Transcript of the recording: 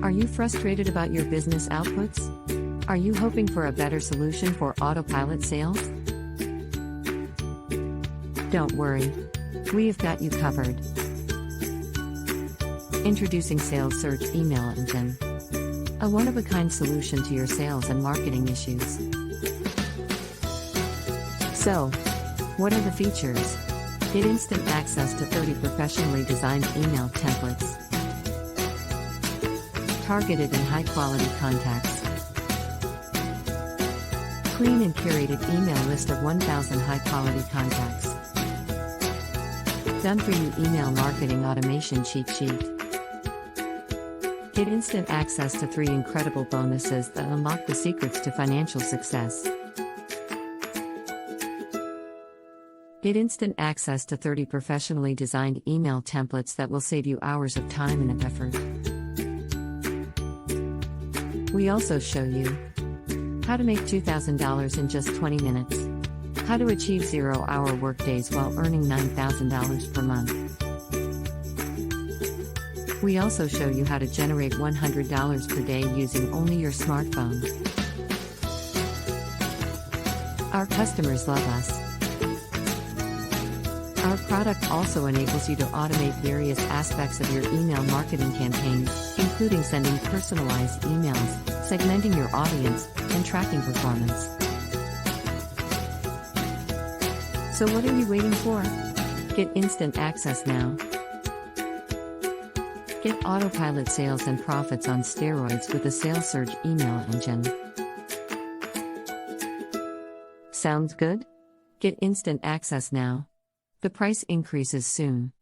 Are you frustrated about your business outputs? Are you hoping for a better solution for autopilot sales? Don't worry. We've got you covered. Introducing Sales Search Email Engine. A one-of-a-kind solution to your sales and marketing issues. So, what are the features? Get instant access to 30 professionally designed email templates. Targeted and high-quality contacts. Clean and curated email list of 1,000 high-quality contacts. Done for you email marketing automation cheat sheet. Get instant access to 3 incredible bonuses that unlock the secrets to financial success. Get instant access to 30 professionally designed email templates that will save you hours of time and effort. We also show you how to make $2,000 in just 20 minutes. How to achieve 0-hour workdays while earning $9,000 per month. We also show you how to generate $100 per day using only your smartphone. Our customers love us. Our product also enables you to automate various aspects of your email marketing campaigns, including sending personalized emails, segmenting your audience, and tracking performance. So what are you waiting for? Get instant access now. Get autopilot sales and profits on steroids with the Sales Search Email Engine. Sounds good? Get instant access now. The price increases soon.